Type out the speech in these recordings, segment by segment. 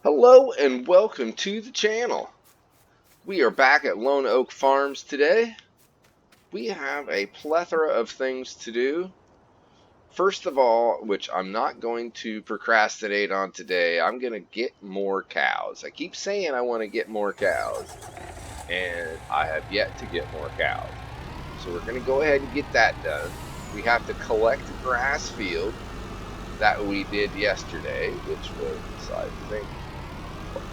Hello and welcome to the channel. We are back at Lone Oak Farms today. We have a plethora of things to do. First of all, which I'm not going to procrastinate on today, I'm going to get more cows. I keep saying I want to get more cows, and I have yet to get more cows. So we're going to go ahead and get that done. We have to collect a grass field that we did yesterday, which was, I think,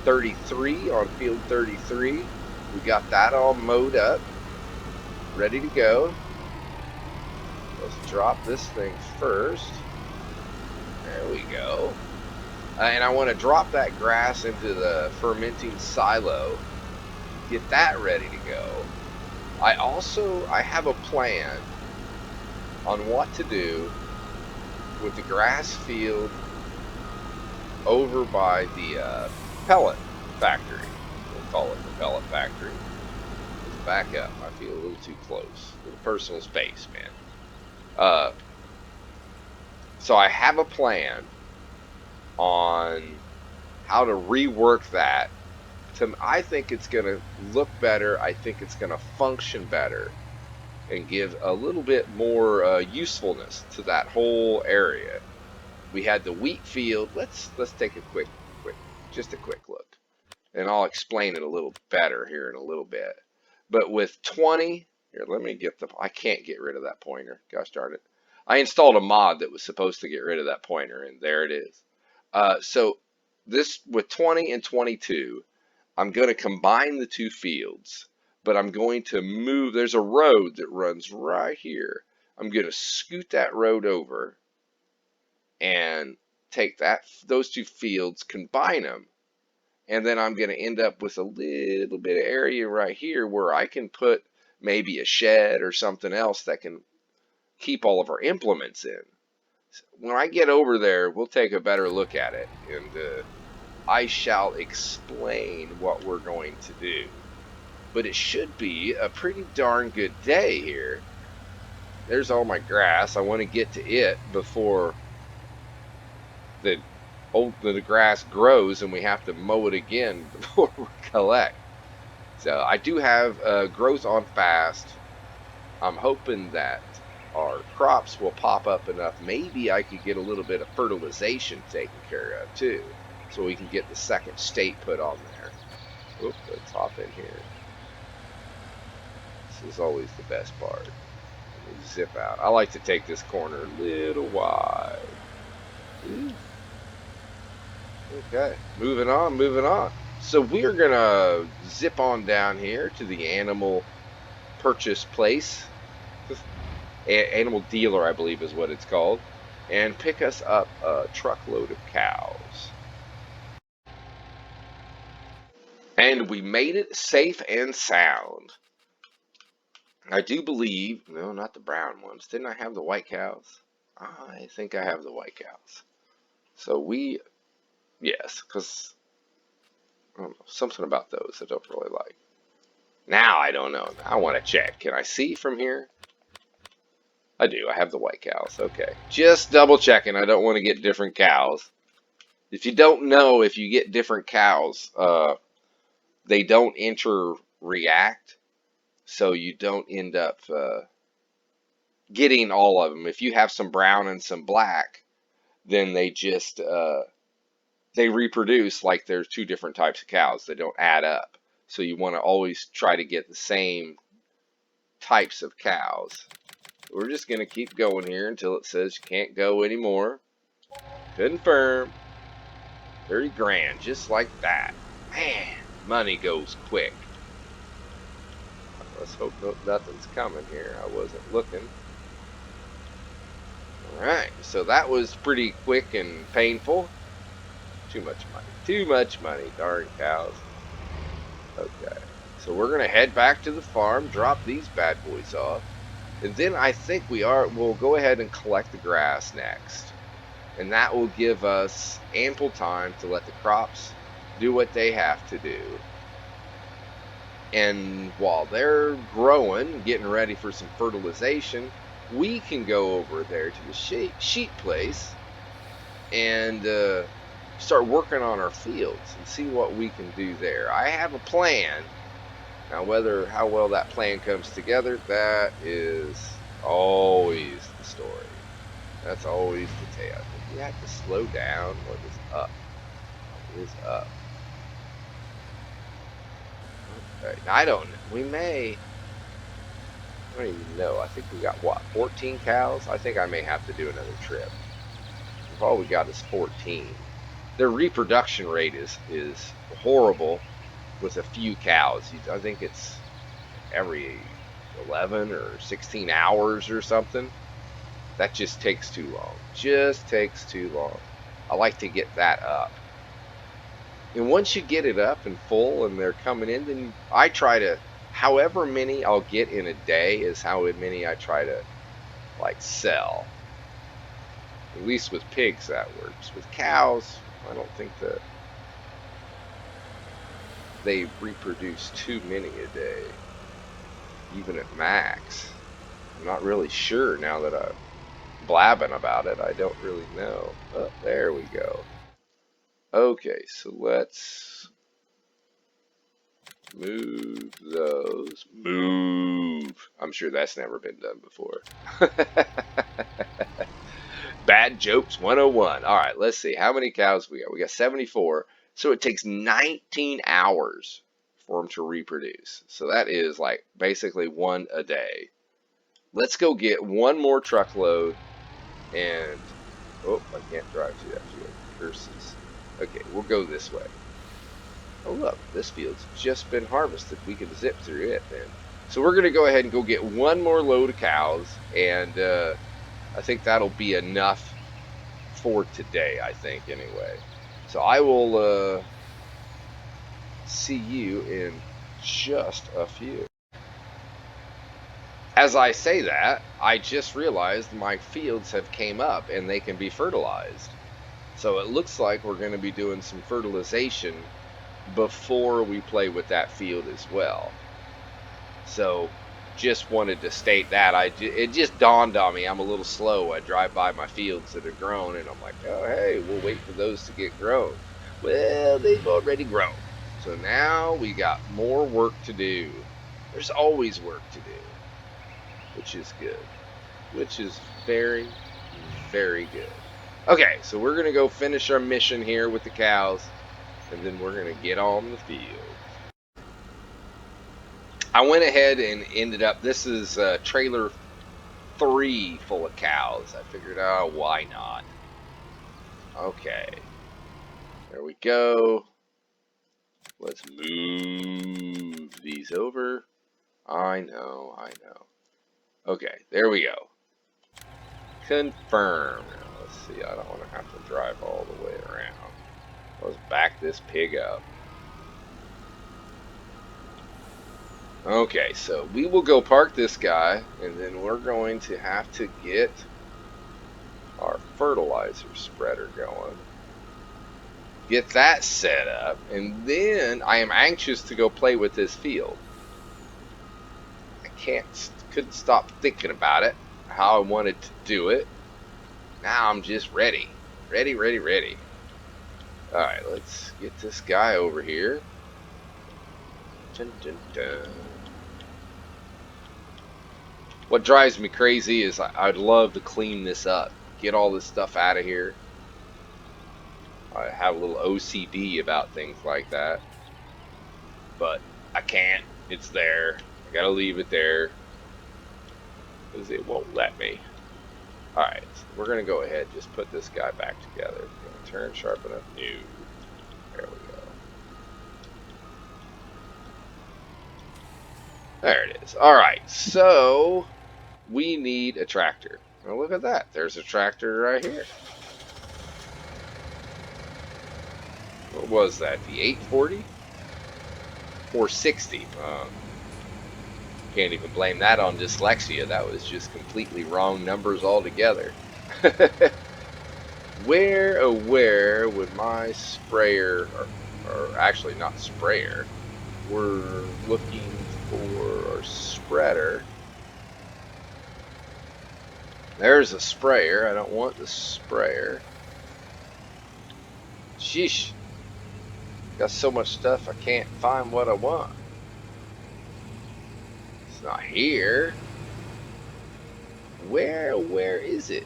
33 on field 33. We got that all mowed up, ready to go. Let's drop this thing first. There we go. And I want to drop that grass into the fermenting silo, get that ready to go. I have a plan on what to do with the grass field over by the pellet factory. We'll call it the pellet factory. Let's back up. I feel a little too close. A little personal space, man. So I have a plan on how to rework that. I think it's going to look better. I think it's going to function better and give a little bit more usefulness to that whole area. We had the wheat field. Let's take a quick look, and I'll explain it a little better here in a little bit. But with 20, here, let me get I can't get rid of that pointer. Gosh darn it. I installed a mod that was supposed to get rid of that pointer, and there it is. So this, with 20 and 22, I'm going to combine the two fields, but I'm going to move. There's a road that runs right here. I'm going to scoot that road over and take those two fields, combine them, and then I'm going to end up with a little bit of area right here where I can put maybe a shed or something else that can keep all of our implements in. When I get over there, we'll take a better look at it, and I shall explain what we're going to do. But it should be a pretty darn good day here. There's all my grass. I want to get to it before the grass grows and we have to mow it again before we collect. So I do have growth on fast. I'm hoping that our crops will pop up enough. Maybe I could get a little bit of fertilization taken care of too, so we can get the second state put on there. Oop, let's hop in here. This is always the best part. Zip out. I like to take this corner a little wide. Ooh. Okay, moving on. So we're gonna zip on down here to the animal purchase place. Animal dealer, I believe is what it's called, and pick us up a truckload of cows. And we made it safe and sound. I do believe, no, not the brown ones. Didn't I have the white cows? I think I have the white cows. So yes, because I don't know, something about those I don't really like. Now I don't know. I want to check. Can I see from here? I do. I have the white cows. Okay. Just double checking. I don't want to get different cows. If you don't know, if you get different cows, they don't inter-react, so you don't end up getting all of them. If you have some brown and some black, then they just they reproduce like there's two different types of cows. They don't add up. So you want to always try to get the same types of cows. We're just going to keep going here until it says you can't go anymore. Confirm. 30 grand, just like that. Man, money goes quick. Let's hope nothing's coming here. I wasn't looking. Alright, so that was pretty quick and painful. Too much money. Too much money, darn cows. Okay, so we're going to head back to the farm, drop these bad boys off. And then I think we'll go ahead and collect the grass next. And that will give us ample time to let the crops do what they have to do. And while they're growing, getting ready for some fertilization, we can go over there to the sheep place and start working on our fields and see what we can do there. I have a plan. Now, whether how well that plan comes together, that is always the story. That's always the tale. I think we have to slow down. What is up? What is up? Okay. I don't know. We may. I don't even know. I think we got what? 14 cows? I think I may have to do another trip. If all we got is 14. Their reproduction rate is horrible with a few cows. I think it's every 11 or 16 hours or something. That just takes too long. Just takes too long. I like to get that up. And once you get it up and full and they're coming in, then I try to, however many I'll get in a day is how many I try to like sell. At least with pigs that works. With cows, I don't think that they reproduce too many a day, even at max. I'm not really sure now that I'm blabbing about it. I don't really know. Oh, there we go. Okay, so let's move those. Move. I'm sure that's never been done before. Bad jokes 101. All right, let's see. How many cows we got? We got 74. So it takes 19 hours for them to reproduce. So that is like basically one a day. Let's go get one more truckload and oh, I can't drive through that field. Curses. Okay, we'll go this way. Oh look, this field's just been harvested. We can zip through it then. So we're gonna go ahead and go get one more load of cows, and I think that'll be enough for today. I think anyway. So I will see you in just a few. As I say that, I just realized my fields have came up and they can be fertilized. So it looks like we're going to be doing some fertilization before we play with that field as well. So just wanted to state that. It just dawned on me. I'm a little slow. I drive by my fields that are grown and I'm like, oh, hey, we'll wait for those to get grown. Well, they've already grown. So now we got more work to do. There's always work to do, which is good. Which is very, very good. Okay, so we're going to go finish our mission here with the cows, and then we're going to get on the field. I went ahead and ended up, this is trailer 3 full of cows. I figured, oh, why not? Okay. There we go. Let's move these over. I know. Okay, there we go. Confirm. Now, let's see, I don't want to have to drive all the way around. Let's back this pig up. Okay, so we will go park this guy, and then we're going to have to get our fertilizer spreader going. Get that set up, and then I am anxious to go play with this field. I couldn't stop thinking about it, how I wanted to do it. Now I'm just ready. Ready. Alright, let's get this guy over here. Dun, dun, dun. What drives me crazy is I'd love to clean this up. Get all this stuff out of here. I have a little OCD about things like that. But I can't. It's there. I gotta leave it there. Because it won't let me. Alright, so we're going to go ahead and just put this guy back together. Turn sharp enough. New. There we go. There it is. Alright, so we need a tractor. Now look at that. There's a tractor right here. What was that? The 840? 460. Can't even blame that on dyslexia. That was just completely wrong numbers altogether. Where would my sprayer, or actually not sprayer, we're looking for our spreader. There's a sprayer. I don't want the sprayer. Sheesh. Got so much stuff I can't find what I want. It's not here. Where is it?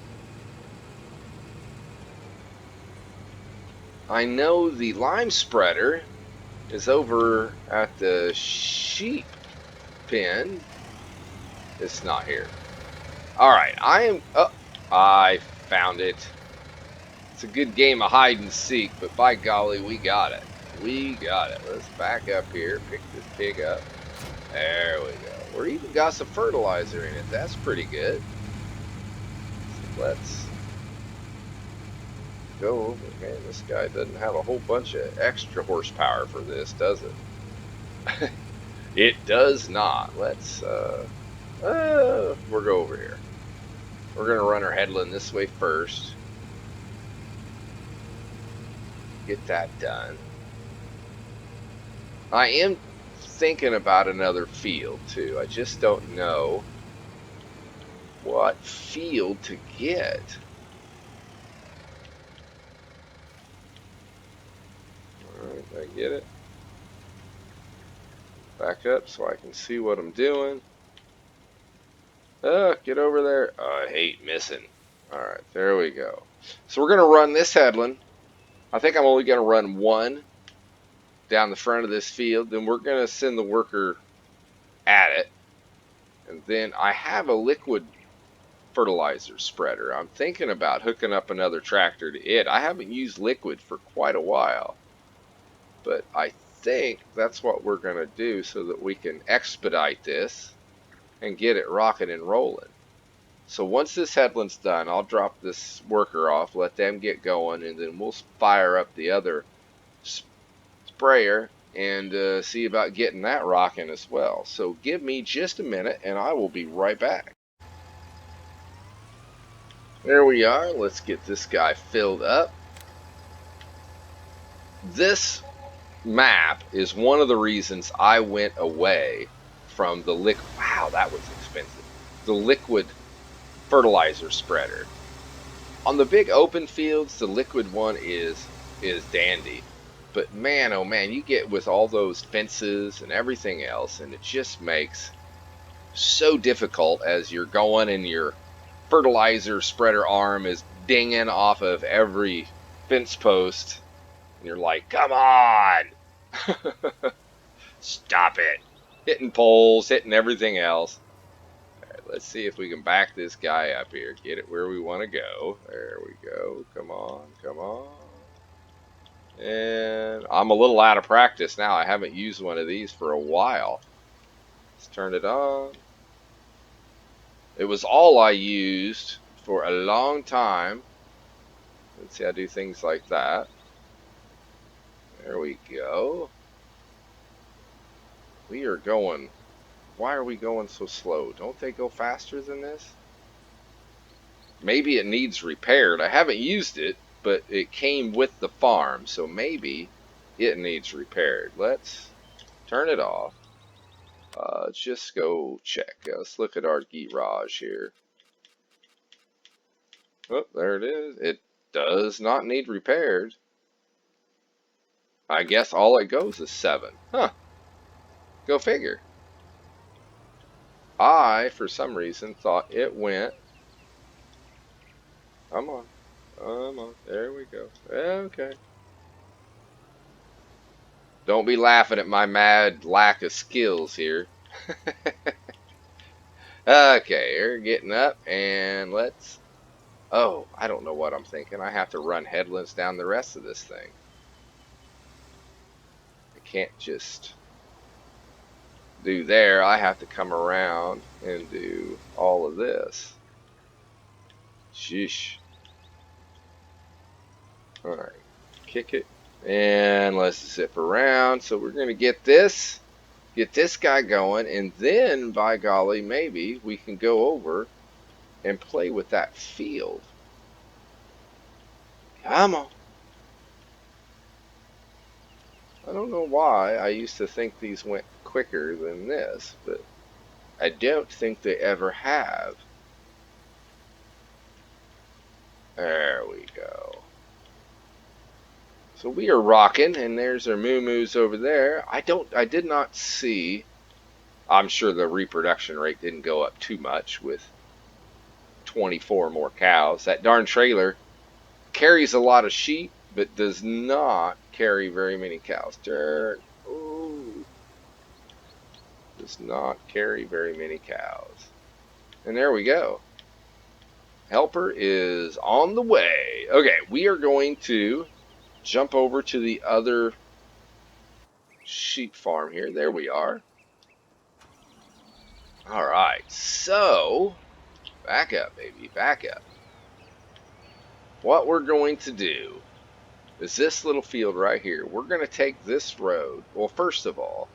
I know the lime spreader is over at the sheep pen. It's not here. Alright, I found it. It's a good game of hide and seek, but by golly, we got it. We got it. Let's back up here, pick this pig up. There we go. We're even got some fertilizer in it. That's pretty good. So let's go over. Man, this guy doesn't have a whole bunch of extra horsepower for this, does it? It does not. Let's we'll go over here. We're gonna run our headland this way first. Get that done. I am thinking about another field too. I just don't know what field to get. Alright, I get it. Back up so I can see what I'm doing. Get over there. I hate missing. Alright, there we go. So we're going to run this headland. I think I'm only going to run one down the front of this field. Then we're going to send the worker at it. And then I have a liquid fertilizer spreader. I'm thinking about hooking up another tractor to it. I haven't used liquid for quite a while. But I think that's what we're going to do so that we can expedite this and get it rocking and rolling. So once this headland's done, I'll drop this worker off, let them get going, and then we'll fire up the other sprayer and see about getting that rocking as well. So give me just a minute and I will be right back. There we are. Let's get this guy filled up. This map is one of the reasons I went away from the liquid. Wow, that was expensive. The liquid fertilizer spreader. On the big open fields, the liquid one is dandy. But man, oh man, you get with all those fences and everything else, and it just makes so difficult as you're going and your fertilizer spreader arm is dinging off of every fence post. And you're like, come on! Stop it! Hitting poles, hitting everything else. Let's see if we can back this guy up here. Get it where we want to go. There we go. Come on, come on. And I'm a little out of practice now. I haven't used one of these for a while. Let's turn it on. It was all I used for a long time. Let's see, I do things like that. There we go. We are going. Why are we going so slow? Don't they go faster than this? Maybe it needs repaired. I haven't used it, but it came with the farm, so maybe it needs repaired. Let's turn it off. Let's just go check. Let's look at our garage here. Oh, there it is. It does not need repaired. I guess all it goes is 7. Huh. Go figure. I, for some reason, thought it went. Come on. Come on. There we go. Okay. Don't be laughing at my mad lack of skills here. Okay, we're getting up and let's... Oh, I don't know what I'm thinking. I have to run headlands down the rest of this thing. I can't just do there. I have to come around and do all of this. Sheesh. Alright, kick it. And let's zip around. So we're going to get this guy going, and then, by golly, maybe we can go over and play with that field. Come on. I don't know why I used to think these went quicker than this, but I don't think they ever have. There we go. So we are rocking, and there's our moo-moos over there. I did not see. I'm sure the reproduction rate didn't go up too much with 24 more cows. That darn trailer carries a lot of sheep, but does not carry very many cows. Dirt. Ooh. Does not carry very many cows. And there we go. Helper is on the way. Okay, we are going to jump over to the other sheep farm here. There we are. All right, so back up, baby, back up. What we're going to do is this little field right here. We're going to take this road. Well, first of all,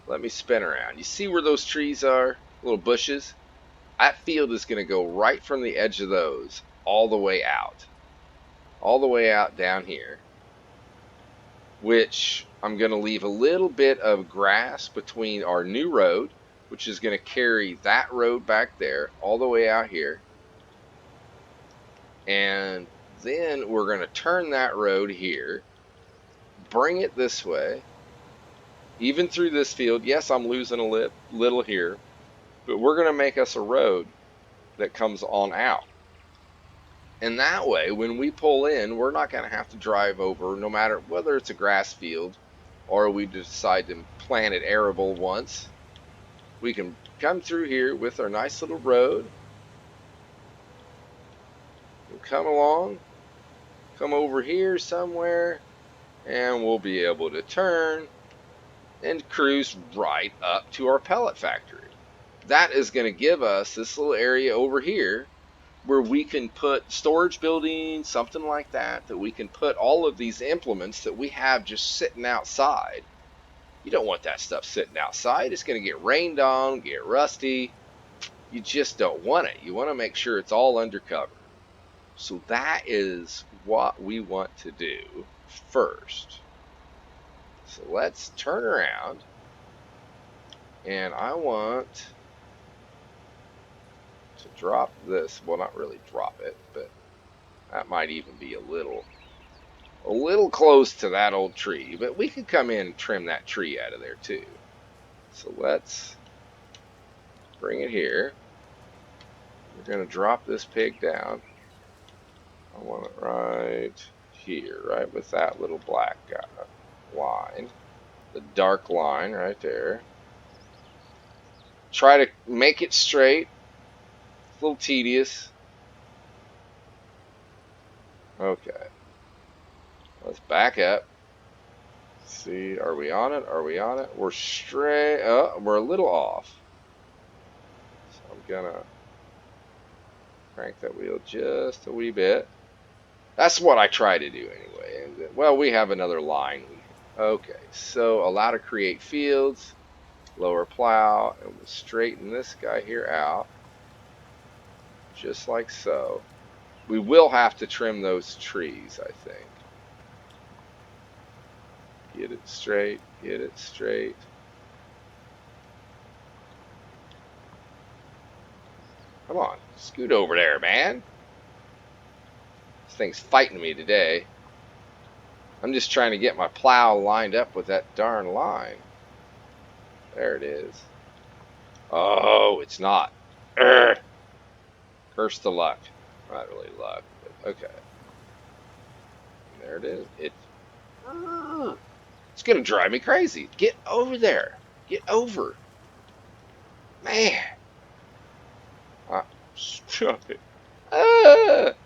let me spin around. You see where those trees are? Little bushes? That field is going to go right from the edge of those all the way out. All the way out down here. Which I'm going to leave a little bit of grass between our new road, which is going to carry that road back there all the way out here. And then we're going to turn that road here, bring it this way, even through this field. Yes, I'm losing a little here, but we're going to make us a road that comes on out. And that way, when we pull in, we're not going to have to drive over, no matter whether it's a grass field or we decide to plant it arable once. We can come through here with our nice little road. We'll come along, come over here somewhere, and we'll be able to turn and cruise right up to our pellet factory. That is going to give us this little area over here where we can put storage buildings, something like that, that we can put all of these implements that we have just sitting outside. You don't want that stuff sitting outside. It's going to get rained on, get rusty. You just don't want it. You want to make sure it's all undercover. So that is what we want to do first. So let's turn around. And I want to drop this. Well, not really drop it, but that might even be a little close to that old tree. But we could come in and trim that tree out of there too. So let's bring it here. We're going to drop this pig down. I want it right here, right with that little black line. The dark line right there. Try to make it straight. It's a little tedious. Okay. Let's back up. See, are we on it? Are we on it? We're straight. We're a little off. So I'm gonna crank that wheel just a wee bit. That's what I try to do anyway. And well, we have another line. Okay, so allow to create fields, lower plow, and we'll straighten this guy here out, just like so. We will have to trim those trees, I think. Get it straight, get it straight. Come on, scoot over there, man. This thing's fighting me today. I'm just trying to get my plow lined up with that darn line. There it is. Oh, it's not. Urgh. Curse the luck. Not really luck, but okay. There it is. It's going to drive me crazy. Get over there. Get over. Man. Stop it.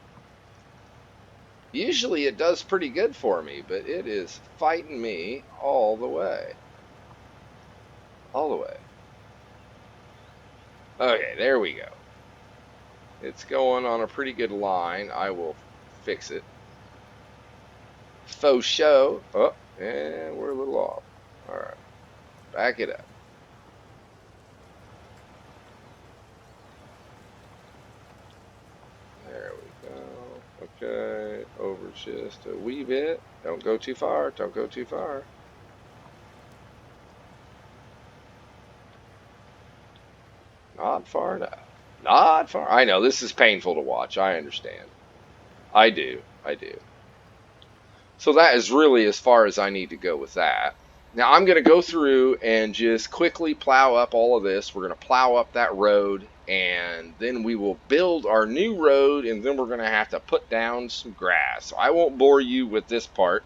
Usually it does pretty good for me, but it is fighting me all the way. All the way. Okay, there we go. It's going on a pretty good line. I will fix it. Faux show. Oh, and we're a little off. Alright. Back it up. There we go. Okay. Over just a wee bit. Don't go too far. Don't go too far. Not far enough. Not far. I know, this is painful to watch. I understand. I do. I do. So that is really as far as I need to go with that. Now I'm going to go through and just quickly plow up all of this. We're going to plow up that road, and then we will build our new road, and then we're going to have to put down some grass. So I won't bore you with this part.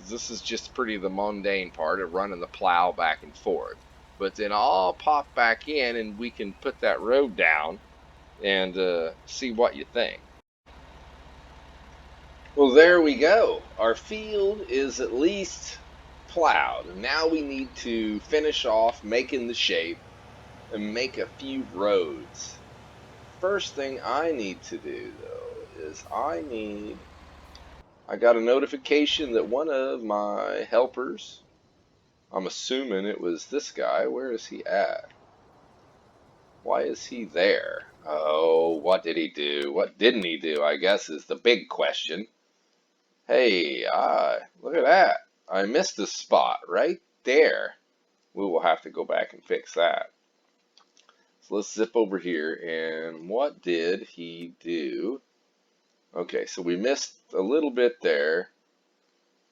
This is just pretty the mundane part of running the plow back and forth. But then I'll pop back in and we can put that road down and see what you think. Well, there we go. Our field is at least plowed. Now we need to finish off making the shape and make a few roads. First thing I need to do, though, is I got a notification that one of my helpers, I'm assuming it was this guy. Where is he at? Why is he there? Oh, what did he do? What didn't he do, I guess, is the big question. Hey, look at that. I missed a spot right there. We will have to go back and fix that. So let's zip over here. And what did he do? Okay, so we missed a little bit there.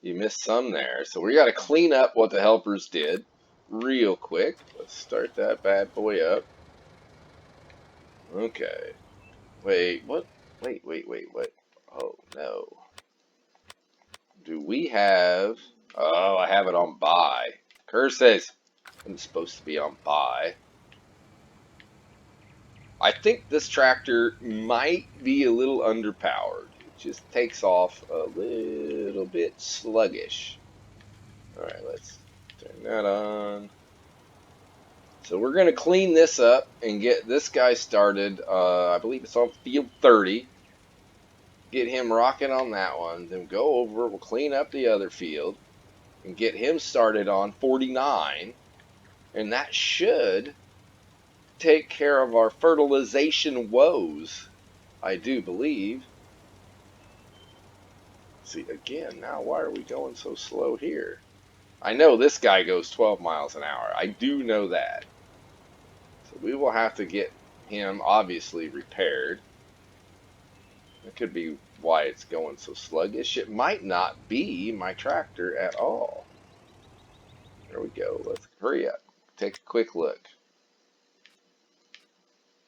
You missed some there. So we got to clean up what the helpers did real quick. Let's start that bad boy up. Okay. Wait, what? Wait, what? Oh, no. Do we have... Oh, I have it on buy. Curses. I'm supposed to be on buy. I think this tractor might be a little underpowered. It just takes off a little bit sluggish. Alright, let's turn that on. So we're going to clean this up and get this guy started. I believe it's on field 30. Get him rocking on that one. Then go over, we'll clean up the other field and get him started on 49. And that should take care of our fertilization woes, I do believe. See, again, now why are we going so slow here? I know this guy goes 12 miles an hour. I do know that. So we will have to get him obviously repaired. That could be why it's going so sluggish. It might not be my tractor at all. There we go. Let's hurry up. Take a quick look.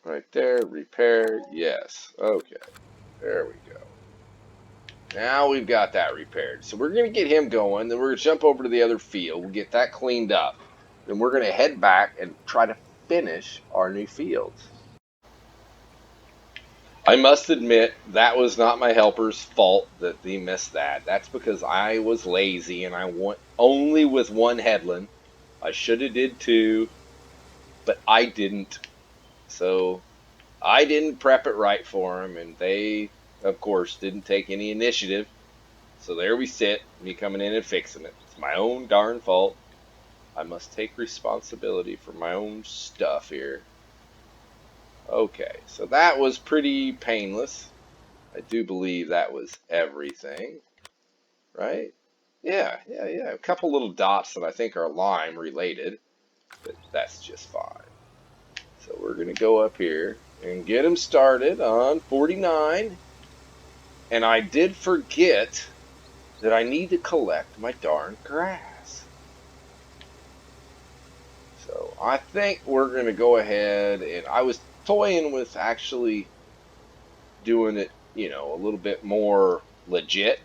Right there, repair, yes. Okay, there we go. Now we've got that repaired. So we're going to get him going. Then we're going to jump over to the other field. We'll get that cleaned up. Then we're going to head back and try to finish our new fields. I must admit, that was not my helper's fault that they missed that. That's because I was lazy and I went only with one headland. I should have did two, but I didn't. So I didn't prep it right for them, and they, of course, didn't take any initiative. So there we sit, me coming in and fixing it. It's my own darn fault. I must take responsibility for my own stuff here. Okay, so that was pretty painless. I do believe that was everything, right? Yeah. A couple little dots that I think are lime related, but that's just fine. So we're going to go up here and get him started on 49. And I did forget that I need to collect my darn grass. So I think we're going to go ahead, and I was toying with actually doing it, you know, a little bit more legit,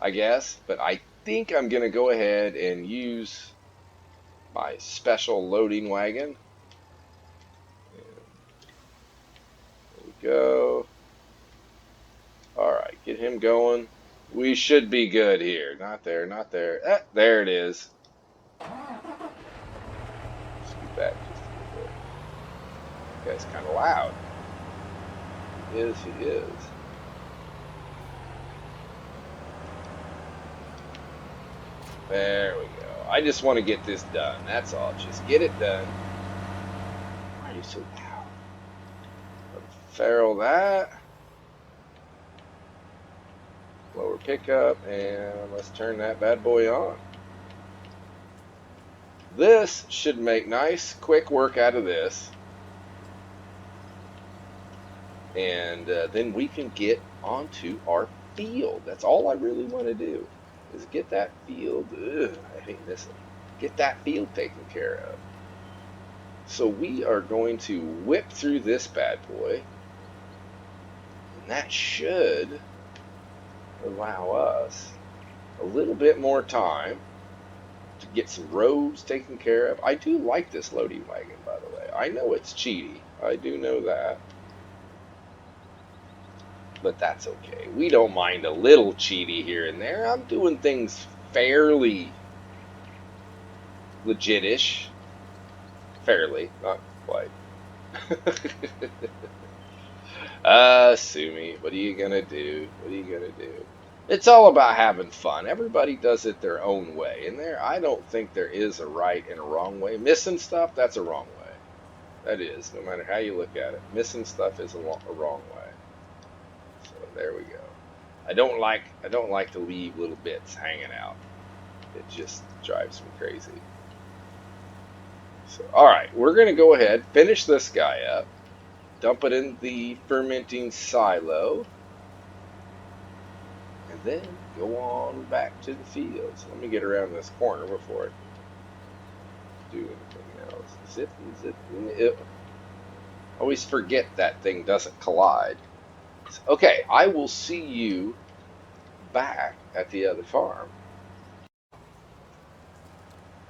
I guess. But I think I'm going to go ahead and use my special loading wagon. There we go. Alright, get him going. We should be good here. Not there, not there. There it is. Scoot back just a little bit. That guy's kind of loud. He is. There we go. I just want to get this done. That's all. Just get it done. Why are you so loud? Ferrule that. Lower pickup, and let's turn that bad boy on. This should make nice, quick work out of this. And then we can get onto our field. That's all I really want to do is get that field. Ugh, I hate missing. Get that field taken care of. So we are going to whip through this bad boy, and that should allow us a little bit more time to get some roads taken care of. I do like this loading wagon, by the way. I know it's cheaty. I do know that. But that's okay. We don't mind a little cheaty here and there. I'm doing things fairly legitish. Fairly, not quite. Sue me. What are you gonna do? What are you gonna do? It's all about having fun. Everybody does it their own way. And there, I don't think there is a right and a wrong way. Missing stuff, that's a wrong way. That is, no matter how you look at it. Missing stuff is a wrong way. So there we go. I don't like to leave little bits hanging out. It just drives me crazy. So all right, we're gonna go ahead, finish this guy up, dump it in the fermenting silo, and then go on back to the fields. Let me get around this corner before I do anything else. Zip and zip. I always forget that thing doesn't collide. Okay, I will see you back at the other farm.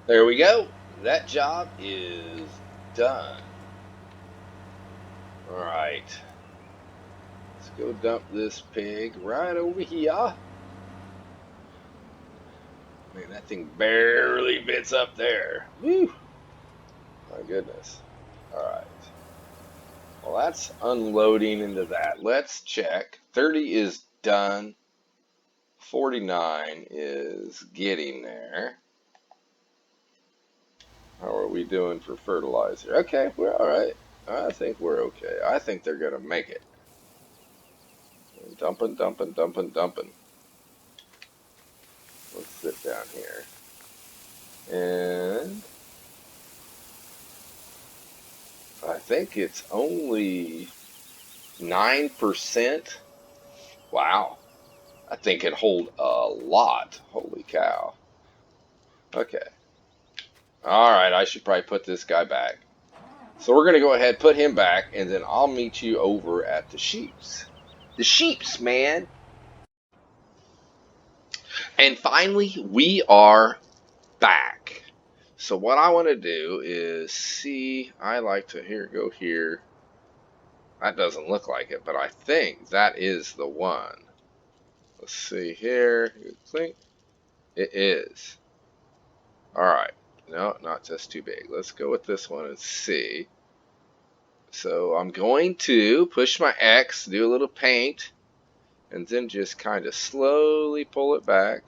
There we go. That job is done. Alright. Let's go dump this pig right over here. Man, that thing barely fits up there. Whew. My goodness. Alright. Well, that's unloading into that. Let's check. 30 is done. 49 is getting there. How are we doing for fertilizer? Okay, we're alright. I think we're okay. I think they're going to make it. Dumping, dumping, dumping, dumping. Let's sit down here. And I think it's only 9%. Wow. I think it hold a lot. Holy cow. Okay. Alright, I should probably put this guy back. So we're going to go ahead, put him back, and then I'll meet you over at the sheeps. The sheeps, man. And finally, we are back. So what I want to do is see, I like to, here, go here. That doesn't look like it, but I think that is the one. Let's see here. Think it is. Alright. No, not just too big. Let's go with this one and see. So I'm going to push my X, do a little paint, and then just kind of slowly pull it back.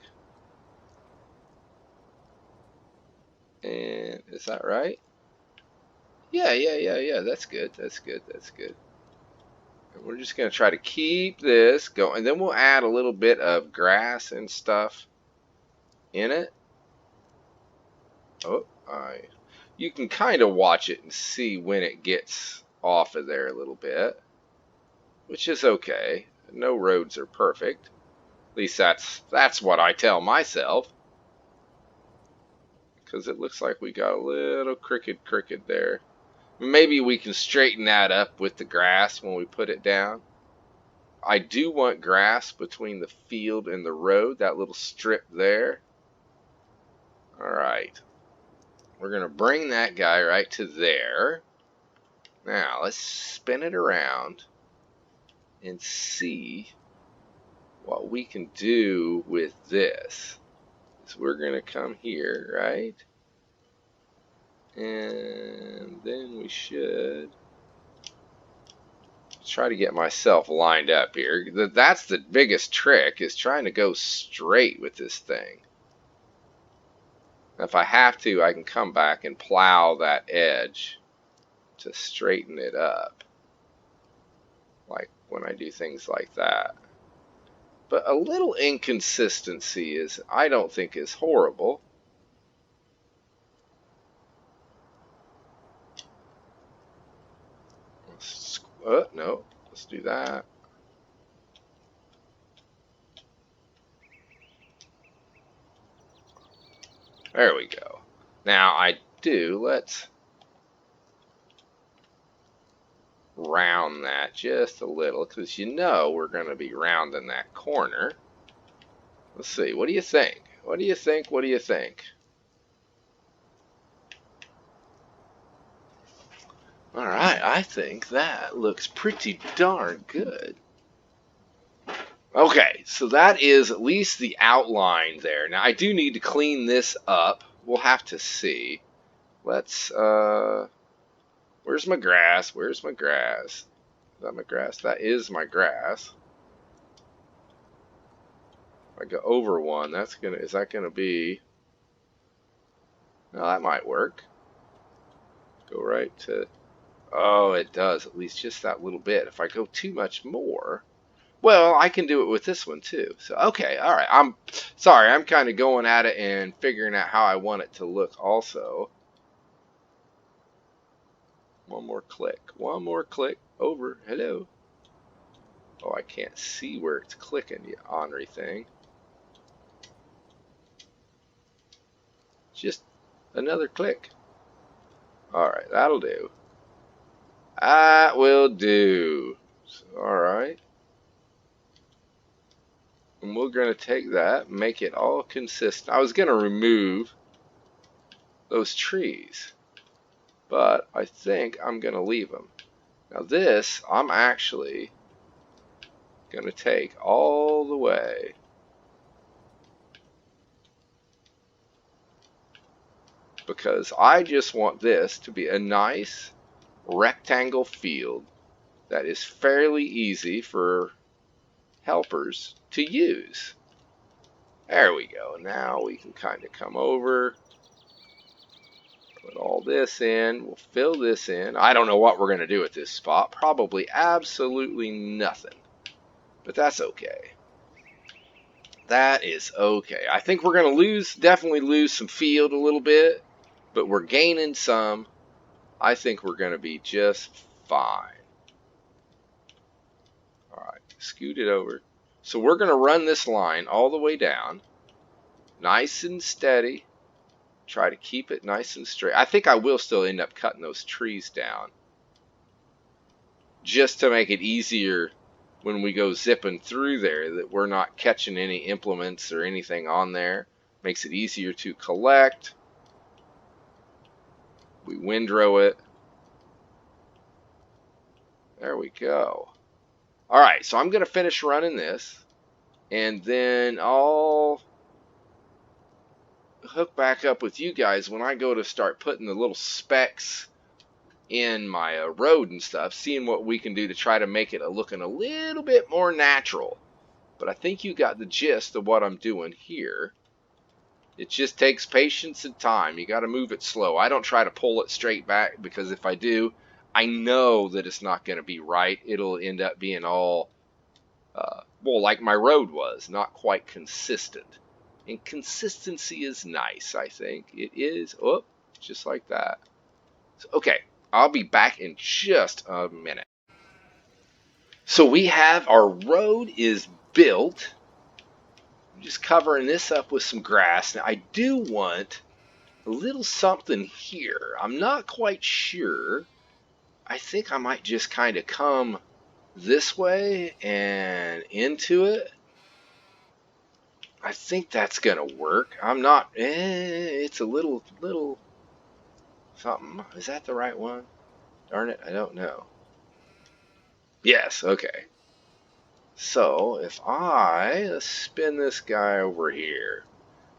And is that right? Yeah. That's good. That's good. That's good. And we're just going to try to keep this going. And then we'll add a little bit of grass and stuff in it. Oh, you can kind of watch it and see when it gets off of there a little bit, which is okay. No roads are perfect. At least that's what I tell myself. Because it looks like we got a little crooked there. Maybe we can straighten that up with the grass when we put it down. I do want grass between the field and the road, that little strip there. Alright. We're going to bring that guy right to there. Now, let's spin it around and see what we can do with this. So we're going to come here, right? And then we should try to get myself lined up here. That's the biggest trick, is trying to go straight with this thing. If I have to, I can come back and plow that edge to straighten it up, like when I do things like that. But a little inconsistency is, I don't think, is horrible. No, let's do that. There we go. Now let's round that just a little, because you know we're going to be rounding that corner. Let's see, what do you think? What do you think? What do you think? Alright, I think that looks pretty darn good. Okay, so that is at least the outline there. Now, I do need to clean this up. We'll have to see. Let's, where's my grass? Where's my grass? Is that my grass? That is my grass. If I go over one, is that gonna be, no, that might work. Go right to, oh, it does, at least just that little bit. If I go too much more, well, I can do it with this one too. So, okay, all right. I'm sorry, I'm kind of going at it and figuring out how I want it to look also. One more click. One more click. Over. Hello. Oh, I can't see where it's clicking, you ornery thing. Just another click. Alright, that'll do. That will do. Alright. And we're going to take that, make it all consistent. I was going to remove those trees, but I think I'm going to leave them. Now this, I'm actually going to take all the way because I just want this to be a nice rectangle field that is fairly easy for helpers to use. There we go. Now we can kind of come over, put all this in, we'll fill this in. I don't know what we're going to do at this spot. Probably absolutely nothing. But that's okay. That is okay. I think we're going to definitely lose some field a little bit, but we're gaining some. I think we're going to be just fine. Alright, scoot it over. So we're going to run this line all the way down, nice and steady. Try to keep it nice and straight. I think I will still end up cutting those trees down, just to make it easier when we go zipping through there, that we're not catching any implements or anything on there. Makes it easier to collect. We windrow it. There we go. Alright, so I'm going to finish running this, and then I'll hook back up with you guys when I go to start putting the little specks in my road and stuff, seeing what we can do to try to make it looking a little bit more natural. But I think you got the gist of what I'm doing here. It just takes patience and time. You got to move it slow. I don't try to pull it straight back, because if I do, I know that it's not going to be right. It'll end up being all, well, like my road was, not quite consistent. And consistency is nice, I think. It is. Oh, just like that. So, okay, I'll be back in just a minute. So we have our road is built. I'm just covering this up with some grass. Now I do want a little something here. I'm not quite sure. I think I might just kind of come this way and into it. I think that's gonna work. I'm not. It's a little something. Is that the right one? Darn it, I don't know. Yes. Okay. So if let's spin this guy over here.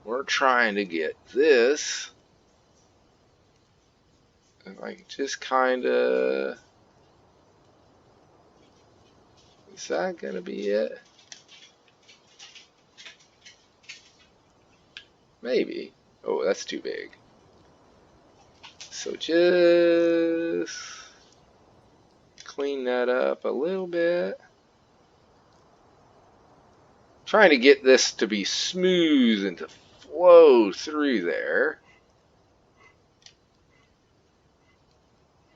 We're trying to get this. If I can just kind of, is that gonna be it? Maybe. Oh, that's too big. So just clean that up a little bit. Trying to get this to be smooth and to flow through there.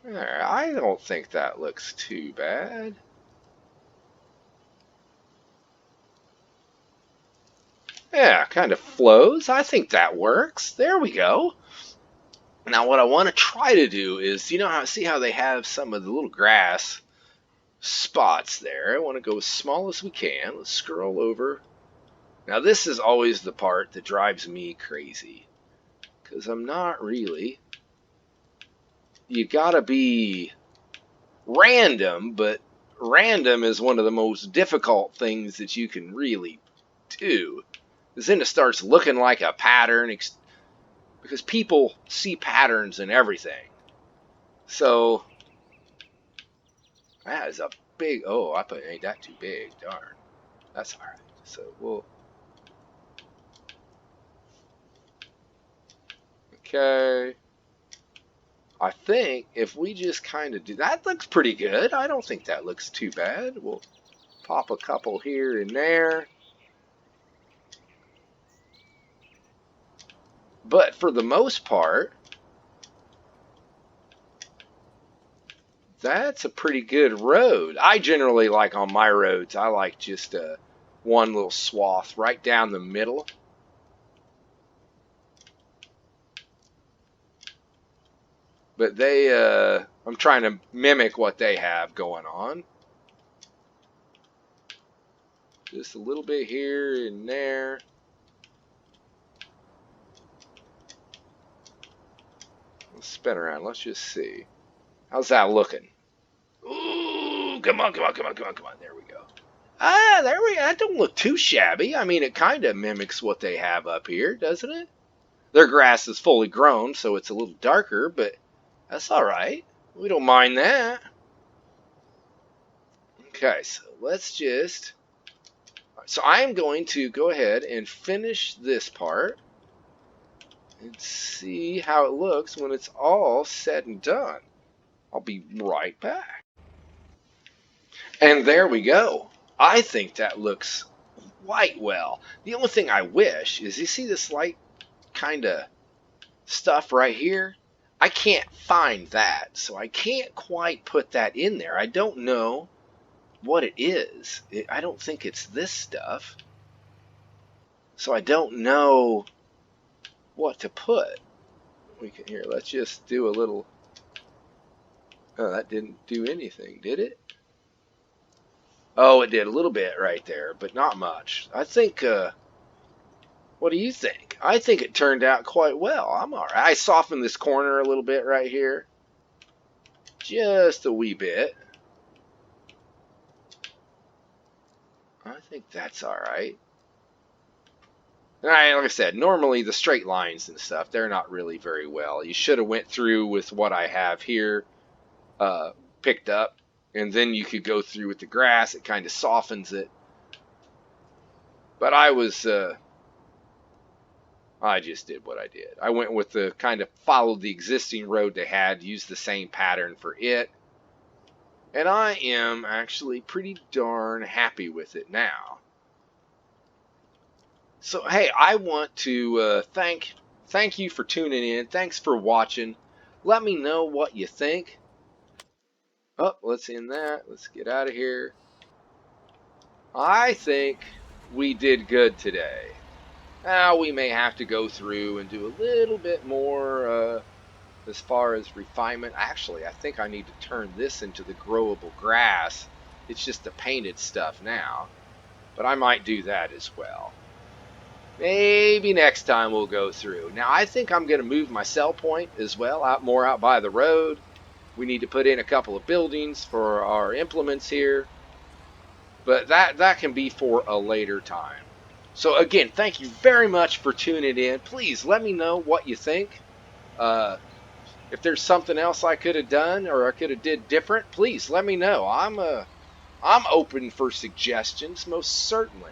I don't think that looks too bad. Yeah, kind of flows. I think that works. There we go. Now what I want to try to do is, see how they have some of the little grass spots there. I want to go as small as we can. Let's scroll over. Now this is always the part that drives me crazy, because I'm not really. You gotta be random, but random is one of the most difficult things that you can really do. Because then it starts looking like a pattern, because people see patterns in everything. So that is a big. Oh, I put ain't that too big? Darn. That's all right. So we'll. Okay. I think if we just kind of do that, looks pretty good. I don't think that looks too bad. We'll pop a couple here and there. But for the most part, that's a pretty good road. I generally like on my roads, I like just one little swath right down the middle. But I'm trying to mimic what they have going on. Just a little bit here and there. Let's spin around. Let's just see. How's that looking? Ooh, come on, come on, come on, come on, come on. There we go. Ah, there we go. That don't look too shabby. I mean, it kind of mimics what they have up here, doesn't it? Their grass is fully grown, so it's a little darker, but that's all right. We don't mind that. Okay, so let's just... So I am going to go ahead and finish this part and see how it looks when it's all said and done. I'll be right back. And there we go. I think that looks quite well. The only thing I wish is, you see this light kind of stuff right here? I can't find that, so I can't quite put that in there. I don't know what it is. I don't think it's this stuff. So I don't know what to put. Here, let's just do a little... Oh, that didn't do anything, did it? Oh, it did a little bit right there, but not much. I think, what do you think? I think it turned out quite well. I'm all right. I softened this corner a little bit right here. Just a wee bit. I think that's all right. Like I said, normally the straight lines and stuff, they're not really very well. You should have went through with what I have here picked up, and then you could go through with the grass. It kind of softens it. But I just did what I did. I went with the kind of followed the existing road they had, used the same pattern for it. And I am actually pretty darn happy with it now. So, hey, I want to thank you for tuning in. Thanks for watching. Let me know what you think. Oh, let's end that. Let's get out of here. I think we did good today. Now, we may have to go through and do a little bit more as far as refinement. Actually, I think I need to turn this into the growable grass. It's just the painted stuff now. But I might do that as well. Maybe next time we'll go through. Now, I think I'm going to move my sell point as well, more out by the road. We need to put in a couple of buildings for our implements here. But that can be for a later time. So again, thank you very much for tuning in. Please let me know what you think. If there's something else I could have done or I could have did different, please let me know. I'm open for suggestions, most certainly.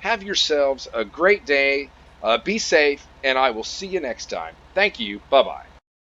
Have yourselves a great day. Be safe, and I will see you next time. Thank you. Bye-bye.